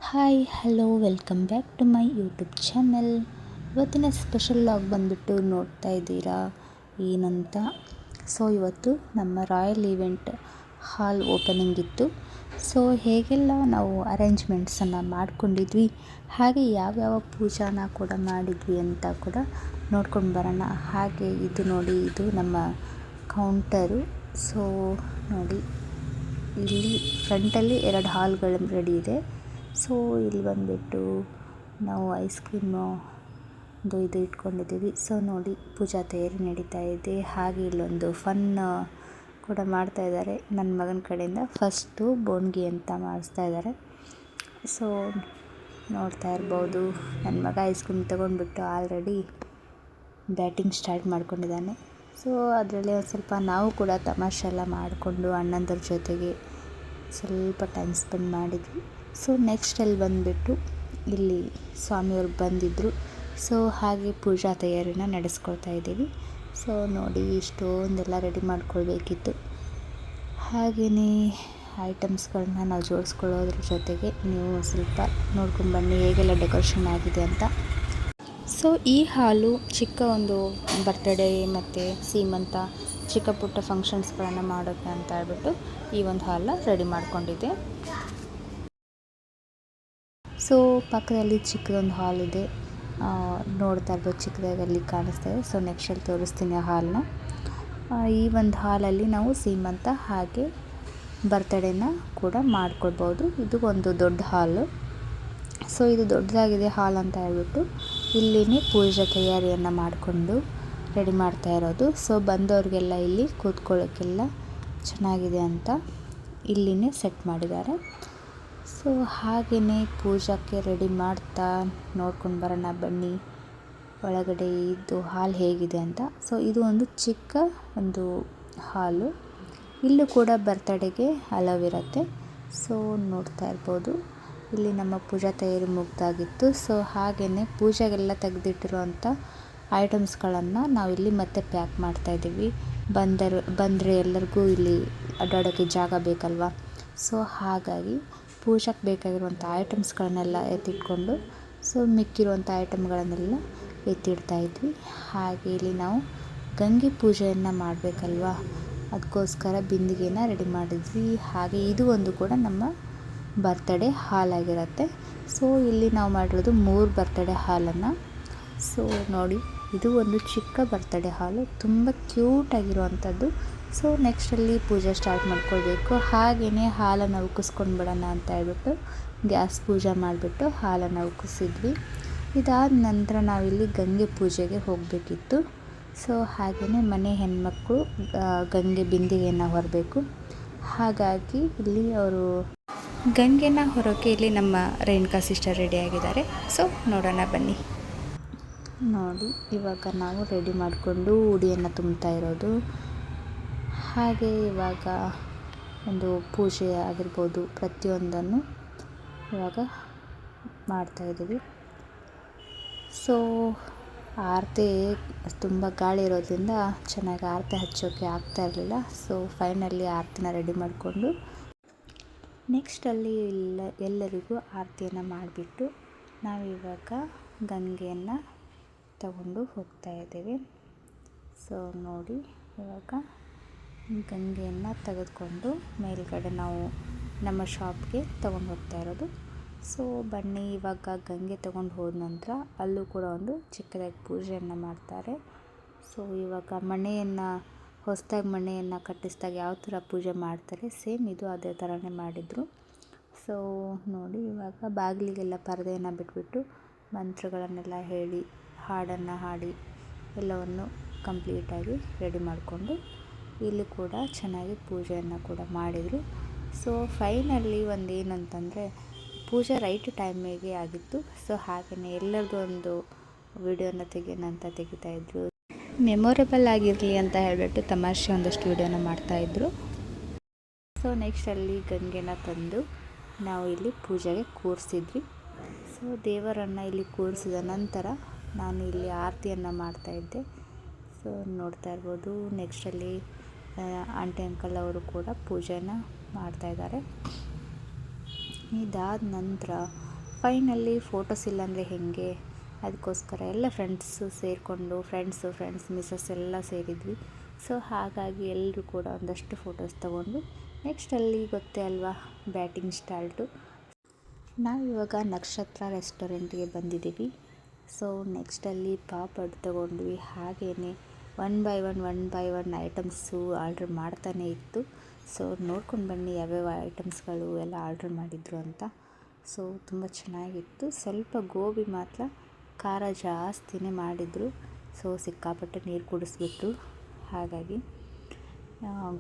Hi hello welcome back to my YouTube channel. ಇವತ್ತಿನ special vlog ಬಂದುಬಿಟ್ಟು ನೋಡ್ತಾ ಇದ್ದೀರಾ ಏನಂತ. ಸೊ ಇವತ್ತು ನಮ್ಮ ರಾಯಲ್ ಈವೆಂಟ್ ಹಾಲ್ ಓಪನಿಂಗ್ ಇತ್ತು. ಸೊ ಹೇಗೆಲ್ಲ ನಾವು ಅರೇಂಜ್ಮೆಂಟ್ಸನ್ನು ಮಾಡ್ಕೊಂಡಿದ್ವಿ, ಹಾಗೆ ಯಾವ್ಯಾವ ಪೂಜಾನ ಕೂಡ ಮಾಡಿದ್ವಿ ಅಂತ ಕೂಡ ನೋಡ್ಕೊಂಡು ಬರೋಣ. ಹಾಗೆ ಇದು ನೋಡಿ, ಇದು ನಮ್ಮ ಕೌಂಟರು. ಸೊ ನೋಡಿ, ಇಲ್ಲಿ ಫ್ರಂಟಲ್ಲಿ 2 ಹಾಲ್ಗಳು ರೆಡಿ ಇದೆ. ಸೊ ಇಲ್ಲಿ ಬಂದುಬಿಟ್ಟು ನಾವು ಐಸ್ ಕ್ರೀಮು ಇದು ಇಟ್ಕೊಂಡಿದ್ದೀವಿ. ಸೊ ನೋಡಿ, ಪೂಜಾ ತಯಾರಿ ನಡೀತಾ ಇದೆ. ಹಾಗೆ ಇಲ್ಲೊಂದು ಫನ್ ಕೂಡ ಮಾಡ್ತಾ ಇದ್ದಾರೆ. ನನ್ನ ಮಗನ ಕಡೆಯಿಂದ ಫಸ್ಟು ಬೋನ್ಗಿ ಅಂತ ಮಾಡಿಸ್ತಾ ಇದ್ದಾರೆ. ಸೊ ನೋಡ್ತಾ ಇರ್ಬೋದು, ನನ್ನ ಮಗ ಐಸ್ ಕ್ರೀಮ್ ತೊಗೊಂಡ್ಬಿಟ್ಟು ಆಲ್ರೆಡಿ ಬ್ಯಾಟಿಂಗ್ ಸ್ಟಾರ್ಟ್ ಮಾಡ್ಕೊಂಡಿದ್ದಾನೆ. ಸೊ ಅದರಲ್ಲಿ ಒಂದು ಸ್ವಲ್ಪ ನಾವು ಕೂಡ ತಮಾಷೆ ಎಲ್ಲ ಮಾಡಿಕೊಂಡು ಅಣ್ಣಂದ್ರ ಜೊತೆಗೆ ಸ್ವಲ್ಪ ಟೈಮ್ ಸ್ಪೆಂಡ್ ಮಾಡಿದ್ವಿ. ಸೊ ನೆಕ್ಸ್ಟ್ ಅಲ್ಲಿ ಬಂದುಬಿಟ್ಟು ಇಲ್ಲಿ ಸ್ವಾಮಿಯವ್ರು ಬಂದಿದ್ದರು. ಸೊ ಹಾಗೆ ಪೂಜಾ ತಯಾರಿನ ನಡೆಸ್ಕೊಳ್ತಾ ಇದ್ದೀವಿ. ಸೊ ನೋಡಿ, ಇಷ್ಟೊಂದೆಲ್ಲ ರೆಡಿ ಮಾಡ್ಕೊಳ್ಬೇಕಿತ್ತು. ಹಾಗೆಯೇ ಐಟಮ್ಸ್ಗಳನ್ನ ನಾವು ಜೋಡಿಸ್ಕೊಳ್ಳೋದ್ರ ಜೊತೆಗೆ ನೀವು ಸ್ವಲ್ಪ ನೋಡ್ಕೊಂಡ್ಬನ್ನಿ ಹೇಗೆಲ್ಲ ಡೆಕೋರೇಷನ್ ಆಗಿದೆ ಅಂತ. ಸೊ ಈ ಹಾಲು ಚಿಕ್ಕ ಒಂದು ಬರ್ತ್ಡೇ ಮತ್ತು ಸೀಮಂತ ಚಿಕ್ಕ ಪುಟ್ಟ ಫಂಕ್ಷನ್ಸ್ಗಳನ್ನು ಮಾಡೋಕ್ಕೆ ಅಂತ ಹೇಳ್ಬಿಟ್ಟು ಈ ಒಂದು ಹಾಲನ್ನ ರೆಡಿ ಮಾಡ್ಕೊಂಡಿದ್ದೆ. ಸೊ ಪಕ್ಕದಲ್ಲಿ ಚಿಕ್ಕದೊಂದು ಹಾಲ್ ಇದೆ, ನೋಡ್ತಾ ಇರ್ಬೋದು, ಚಿಕ್ಕದಾಗಿ ಅಲ್ಲಿ ಕಾಣಿಸ್ತಾ ಇದೆ. ಸೊ ನೆಕ್ಸ್ಟಲ್ಲಿ ತೋರಿಸ್ತೀನಿ ಆ ಹಾಲನ್ನ. ಈ ಒಂದು ಹಾಲಲ್ಲಿ ನಾವು ಸೀಮಂತ ಹಾಗೆ ಬರ್ತಡೇನ ಕೂಡ ಮಾಡ್ಕೊಳ್ಬೋದು. ಇದು ಒಂದು ದೊಡ್ಡ ಹಾಲು. ಸೊ ಇದು ದೊಡ್ಡದಾಗಿದೆ ಹಾಲ್ ಅಂತ ಹೇಳ್ಬಿಟ್ಟು ಇಲ್ಲಿನೇ ಪೂಜೆ ತಯಾರಿಯನ್ನು ಮಾಡಿಕೊಂಡು ರೆಡಿ ಮಾಡ್ತಾ ಇರೋದು. ಸೊ ಬಂದವ್ರಿಗೆಲ್ಲ ಇಲ್ಲಿ ಕೂತ್ಕೊಳ್ಳೋಕ್ಕೆಲ್ಲ ಚೆನ್ನಾಗಿದೆ ಅಂತ ಇಲ್ಲಿನೇ ಸೆಟ್ ಮಾಡಿದ್ದಾರೆ. ಸೊ ಹಾಗೆಯೇ ಪೂಜಾಕ್ಕೆ ರೆಡಿ ಮಾಡ್ತಾ ನೋಡ್ಕೊಂಡು ಬರೋಣ ಬನ್ನಿ ಒಳಗಡೆ ಇದು ಹಾಲ್ ಹೇಗಿದೆ ಅಂತ. ಸೊ ಇದು ಒಂದು ಚಿಕ್ಕ ಒಂದು ಹಾಲು. ಇಲ್ಲೂ ಕೂಡ ಬರ್ತಡೆಗೆ ಅಲವ್ ಇರುತ್ತೆ. ಸೊ ನೋಡ್ತಾ ಇರ್ಬೋದು, ಇಲ್ಲಿ ನಮ್ಮ ಪೂಜಾ ತಯಾರಿ ಮುಗ್ದಾಗಿತ್ತು. ಸೊ ಹಾಗೆಯೇ ಪೂಜೆಗೆಲ್ಲ ತೆಗೆದಿಟ್ಟಿರುವಂಥ ಐಟಮ್ಸ್ಗಳನ್ನು ನಾವಿಲ್ಲಿ ಮತ್ತೆ ಪ್ಯಾಕ್ ಮಾಡ್ತಾಯಿದ್ದೀವಿ. ಬಂದರೆ ಎಲ್ಲರಿಗೂ ಇಲ್ಲಿ ಅಡ್ಡಾಡೋಕ್ಕೆ ಜಾಗ ಬೇಕಲ್ವ. ಸೊ ಹಾಗಾಗಿ ಪೂಜೆಗೆ ಬೇಕಾಗಿರುವಂಥ ಐಟಮ್ಸ್ಗಳನ್ನೆಲ್ಲ ಎತ್ತಿಟ್ಕೊಂಡು ಸೊ ಮಿಕ್ಕಿರುವಂಥ ಐಟಮ್ಗಳನ್ನೆಲ್ಲ ಎತ್ತಿಡ್ತಾಯಿದ್ವಿ. ಹಾಗೆ ಇಲ್ಲಿ ನಾವು ಗಂಗೆ ಪೂಜೆಯನ್ನು ಮಾಡಬೇಕಲ್ವ, ಅದಕ್ಕೋಸ್ಕರ ಬಿಂದಿಗೆನ ರೆಡಿ ಮಾಡಿದ್ವಿ. ಹಾಗೆ ಇದು ಒಂದು ಕೂಡ ನಮ್ಮ ಬರ್ತಡೇ ಹಾಲಾಗಿರುತ್ತೆ. ಸೊ ಇಲ್ಲಿ ನಾವು ಮಾಡಿರೋದು 3 ಬರ್ತಡೇ ಹಾಲನ್ನು. ಸೊ ನೋಡಿ, ಇದು ಒಂದು ಚಿಕ್ಕ ಬರ್ತಡೇ ಹಾಲು, ತುಂಬ ಕ್ಯೂಟಾಗಿರುವಂಥದ್ದು. ಸೊ ನೆಕ್ಸ್ಟಲ್ಲಿ ಪೂಜೆ ಸ್ಟಾರ್ಟ್ ಮಾಡ್ಕೊಳ್ಬೇಕು. ಹಾಗೆಯೇ ಹಾಲನ್ನು ಉಕ್ಕಿಸ್ಕೊಂಡು ಬಿಡೋಣ ಅಂತ ಹೇಳ್ಬಿಟ್ಟು ಗ್ಯಾಸ್ ಪೂಜೆ ಮಾಡಿಬಿಟ್ಟು ಹಾಲನ್ನು ಉಕ್ಕಿಸಿದ್ವಿ. ಇದಾದ ನಂತರ ನಾವಿಲ್ಲಿ ಗಂಗೆ ಪೂಜೆಗೆ ಹೋಗಬೇಕಿತ್ತು. ಸೊ ಹಾಗೆಯೇ ಮನೆ ಹೆಣ್ಮಕ್ಳು ಗಂಗೆ ಬಿಂದಿಗೆಯನ್ನು ಹೊರಬೇಕು. ಹಾಗಾಗಿ ಇಲ್ಲಿ ಅವರು ಗಂಗೆನ ಹೊರೋಕ್ಕೆ ಇಲ್ಲಿ ನಮ್ಮ ರೇಣುಕಾ ಸಿಸ್ಟರ್ ರೆಡಿಯಾಗಿದ್ದಾರೆ. ಸೊ ನೋಡೋಣ ಬನ್ನಿ. ನೋಡಿ, ಇವಾಗ ನಾವು ರೆಡಿ ಮಾಡಿಕೊಂಡು ಉಡಿಯನ್ನು ತುಂಬ್ತಾ ಇರೋದು. ಹಾಗೆ ಇವಾಗ ಒಂದು ಪೂಜೆ ಆಗಿರ್ಬೋದು, ಪ್ರತಿಯೊಂದನ್ನು ಇವಾಗ ಮಾಡ್ತಾಯಿದ್ದೀವಿ. ಸೊ ಆರತಿ ತುಂಬ ಗಾಳಿ ಇರೋದ್ರಿಂದ ಚೆನ್ನಾಗಿ ಆರತಿ ಹಚ್ಚೋಕ್ಕೆ ಆಗ್ತಾ ಇರಲಿಲ್ಲ. ಸೊ ಫೈನಲಿ ಆರತಿನ ರೆಡಿ ಮಾಡಿಕೊಂಡು ನೆಕ್ಸ್ಟಲ್ಲಿ ಎಲ್ಲರಿಗೂ ಆರತಿಯನ್ನು ಮಾಡಿಬಿಟ್ಟು ನಾವಿವಾಗ ಗಂಗೆಯನ್ನು ತಗೊಂಡು ಹೋಗ್ತಾ ಇದ್ದೀವಿ. ಸೊ ನೋಡಿ, ಇವಾಗ ಗಂಗೆಯನ್ನು ತೆಗೆದುಕೊಂಡು ಮೇಲ್ಗಡೆ ನಾವು ನಮ್ಮ ಶಾಪ್ಗೆ ತೊಗೊಂಡು ಹೋಗ್ತಾ ಇರೋದು. ಸೊ ಬನ್ನಿ, ಇವಾಗ ಗಂಗೆ ತೊಗೊಂಡು ಹೋದ ನಂತರ ಅಲ್ಲೂ ಕೂಡ ಒಂದು ಚಿಕ್ಕದಾಗಿ ಪೂಜೆಯನ್ನು ಮಾಡ್ತಾರೆ. ಸೊ ಇವಾಗ ಹೊಸದಾಗಿ ಮಣೆಯನ್ನು ಕಟ್ಟಿಸಿದಾಗ ಯಾವ ಥರ ಪೂಜೆ ಮಾಡ್ತಾರೆ, ಸೇಮ್ ಇದು ಅದೇ ಥರನೇ ಮಾಡಿದರು. ಸೊ ನೋಡಿ, ಇವಾಗ ಬಾಗಿಲಿಗೆಲ್ಲ ಪರದೆಯನ್ನು ಬಿಟ್ಬಿಟ್ಟು ಮಂತ್ರಗಳನ್ನೆಲ್ಲ ಹೇಳಿ ಹಾಡನ್ನು ಹಾಡಿ ಎಲ್ಲವನ್ನು ಕಂಪ್ಲೀಟಾಗಿ ರೆಡಿ ಮಾಡಿಕೊಂಡು ಇಲ್ಲಿ ಕೂಡ ಚೆನ್ನಾಗಿ ಪೂಜೆಯನ್ನು ಕೂಡ ಮಾಡಿದರು. ಸೊ ಫೈನಲಿ ಒಂದೇನಂತಂದರೆ ಪೂಜೆ ರೈಟ್ ಟೈಮಿಗೆ ಆಗಿತ್ತು. ಸೊ ಹಾಗೆಯೇ ಎಲ್ಲರಿಗೂ ಒಂದು ವಿಡಿಯೋನ ತೆಗೆಯೋಣ ಅಂತ ತೆಗಿತಾಯಿದ್ರು. ಮೆಮೊರೇಬಲ್ ಆಗಿರಲಿ ಅಂತ ಹೇಳಿಬಿಟ್ಟು ತಮಾಷೆ ಒಂದಷ್ಟು ವಿಡಿಯೋನ ಮಾಡ್ತಾಯಿದ್ರು. ಸೊ ನೆಕ್ಸ್ಟಲ್ಲಿ ಗಂಗೆನ ತಂದು ನಾವು ಇಲ್ಲಿ ಪೂಜೆಗೆ ಕೂರಿಸಿದ್ವಿ. ಸೊ ದೇವರನ್ನು ಇಲ್ಲಿ ಕೂರಿಸಿದ ನಂತರ ನಾನು ಇಲ್ಲಿ ಆರತಿಯನ್ನು ಮಾಡ್ತಾಯಿದ್ದೆ. ಸೊ ನೋಡ್ತಾ ಇರ್ಬೋದು, ನೆಕ್ಸ್ಟಲ್ಲಿ ಆಂಟಿ ಅಂಕಲ್ ಅವರು ಕೂಡ ಪೂಜೆನ ಮಾಡ್ತಾಯಿದ್ದಾರೆ. ಇದಾದ ನಂತರ ಫೈನಲ್ಲಿ ಫೋಟೋಸ್ ಇಲ್ಲಾಂದರೆ ಹೇಗೆ, ಅದಕ್ಕೋಸ್ಕರ ಎಲ್ಲ ಫ್ರೆಂಡ್ಸ್ ಮಿಸಸ್ ಎಲ್ಲ ಸೇರಿದ್ವಿ. ಸೊ ಹಾಗಾಗಿ ಎಲ್ಲರೂ ಕೂಡ ಒಂದಷ್ಟು ಫೋಟೋಸ್ ತೊಗೊಂಡು ನೆಕ್ಸ್ಟಲ್ಲಿ ಗೊತ್ತೇ ಅಲ್ವಾ ಬ್ಯಾಟಿಂಗ್ ಸ್ಟಾರ್ಟು. ನಾವಿವಾಗ ನಕ್ಷತ್ರ ರೆಸ್ಟೋರೆಂಟ್ಗೆ ಬಂದಿದ್ದೀವಿ. ಸೊ ನೆಕ್ಸ್ಟಲ್ಲಿ ಪಾಪಡ್ ತೊಗೊಂಡ್ವಿ. ಹಾಗೆಯೇ one by one items order ಮಾಡ್ತಾನೇ ಇತ್ತು. ಸೊ ನೋಡ್ಕೊಂಡು ಬನ್ನಿ ಯಾವ್ಯಾವ ಐಟಮ್ಸ್ಗಳು ಎಲ್ಲ ಆರ್ಡ್ರ್ ಮಾಡಿದ್ರು ಅಂತ. ಸೊ ತುಂಬ ಚೆನ್ನಾಗಿತ್ತು. ಸ್ವಲ್ಪ ಗೋಬಿ ಮಾತ್ರ ಖಾರ ಜಾಸ್ತಿನೇ ಮಾಡಿದರು. ಸೊ ಸಿಕ್ಕಾಪಟ್ಟೆ ನೀರು ಕುಡಿಸ್ಬಿಟ್ರು. ಹಾಗಾಗಿ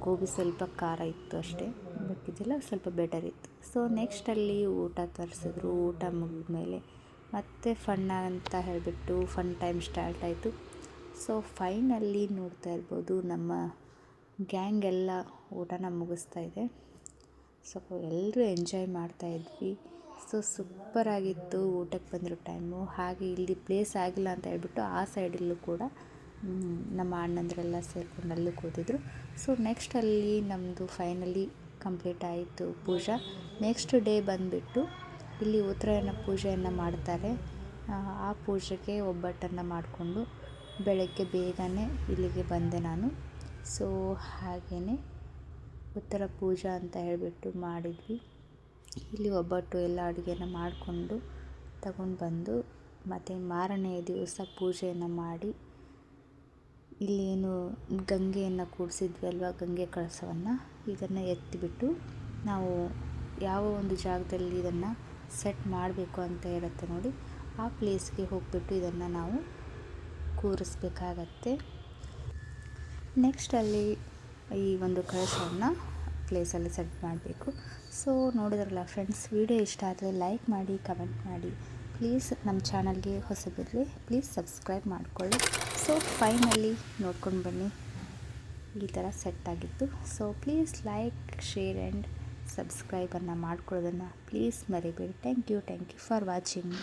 ಗೋಬಿ ಸ್ವಲ್ಪ ಖಾರ ಇತ್ತು ಅಷ್ಟೇ, ಬೇಕಿದ್ದೆಲ್ಲ ಸ್ವಲ್ಪ ಬೆಟರ್ ಇತ್ತು. ಸೊ ನೆಕ್ಸ್ಟಲ್ಲಿ ಊಟ ತರಿಸಿದ್ರು. ಊಟ ಮುಗಿದ ಮೇಲೆ ಮತ್ತೆ ಫನ್ ಅಂತ ಹೇಳಿಬಿಟ್ಟು ಫನ್ ಟೈಮ್ ಸ್ಟಾರ್ಟ್ ಆಯಿತು. ಸೊ ಫೈನಲ್ಲಿ ನೋಡ್ತಾ ಇರ್ಬೋದು ನಮ್ಮ ಗ್ಯಾಂಗ್ ಎಲ್ಲ ಊಟನ ಮುಗಿಸ್ತಾ ಇದೆ. ಸೊ ಎಲ್ಲರೂ ಎಂಜಾಯ್ ಮಾಡ್ತಾಯಿದ್ವಿ. ಸೊ ಸೂಪರಾಗಿತ್ತು ಊಟಕ್ಕೆ ಬಂದಿರೋ ಟೈಮು. ಹಾಗೆ ಇಲ್ಲಿ ಪ್ಲೇಸ್ ಆಗಿಲ್ಲ ಅಂತ ಹೇಳ್ಬಿಟ್ಟು ಆ ಸೈಡಲ್ಲೂ ಕೂಡ ನಮ್ಮ ಅಣ್ಣಂದರೆಲ್ಲ ಸೇರ್ಕೊಂಡು ಅಲ್ಲೂ ಕೂತಿದ್ರು. ಸೊ ನೆಕ್ಸ್ಟಲ್ಲಿ ನಮ್ಮದು ಫೈನಲಿ ಕಂಪ್ಲೀಟ್ ಆಯಿತು ಪೂಜಾ. ನೆಕ್ಸ್ಟ್ ಡೇ ಬಂದುಬಿಟ್ಟು ಇಲ್ಲಿ ಉತ್ತರಾಯಣ ಪೂಜೆಯನ್ನು ಮಾಡ್ತಾರೆ. ಆ ಪೂಜೆಗೆ ಒಬ್ಬಟ್ಟನ್ನು ಮಾಡಿಕೊಂಡು ಬೆಳಗ್ಗೆ ಬೇಗನೆ ಇಲ್ಲಿಗೆ ಬಂದೆ ನಾನು. ಸೊ ಹಾಗೆಯೇ ಉತ್ತರ ಪೂಜಾ ಅಂತ ಹೇಳಿಬಿಟ್ಟು ಮಾಡಿದ್ವಿ. ಇಲ್ಲಿ ಒಬ್ಬಟ್ಟು ಎಲ್ಲ ಅಡುಗೆನ ಮಾಡಿಕೊಂಡು ತಗೊಂಡು ಬಂದು ಮತ್ತು ಮಾರನೇ ದಿವಸ ಪೂಜೆಯನ್ನು ಮಾಡಿ ಇಲ್ಲೇನು ಗಂಗೆಯನ್ನು ಕೂಡಿಸಿದ್ವಿ ಅಲ್ವಾ, ಗಂಗೆ ಕಳಸವನ್ನು ಇದನ್ನು ಎತ್ತಿಬಿಟ್ಟು ನಾವು ಯಾವ ಒಂದು ಜಾಗದಲ್ಲಿ ಇದನ್ನು ಸೆಟ್ ಮಾಡಬೇಕು ಅಂತ ಇರುತ್ತೆ ನೋಡಿ, ಆ ಪ್ಲೇಸ್ಗೆ ಹೋಗಿಬಿಟ್ಟು ಇದನ್ನು ನಾವು ಕೂರಿಸ್ಬೇಕಾಗತ್ತೆ. ನೆಕ್ಸ್ಟಲ್ಲಿ ಈ ಒಂದು ಕಳಶವನ್ನು ಪ್ಲೇಸಲ್ಲಿ ಸೆಟ್ ಮಾಡಬೇಕು. ಸೊ ನೋಡಿದ್ರಲ್ಲ ಫ್ರೆಂಡ್ಸ್, ವಿಡಿಯೋ ಇಷ್ಟ ಆದರೆ ಲೈಕ್ ಮಾಡಿ, ಕಮೆಂಟ್ ಮಾಡಿ. ಪ್ಲೀಸ್ ನಮ್ಮ ಚಾನಲ್ಗೆ ಹೊಸಬರಿದ್ರೆ ಪ್ಲೀಸ್ ಸಬ್ಸ್ಕ್ರೈಬ್ ಮಾಡಿಕೊಳ್ಳಿ. ಸೊ ಫೈನಲಿ ನೋಡ್ಕೊಂಡು ಬನ್ನಿ, ಈ ಥರ ಸೆಟ್ ಆಗಿತ್ತು. So please like, share and ಸಬ್ಸ್ಕ್ರೈಬನ್ನು ಮಾಡ್ಕೊಳ್ಳೋದನ್ನು ಪ್ಲೀಸ್ ಮರಿಬೇಡಿ. Thank you for watching.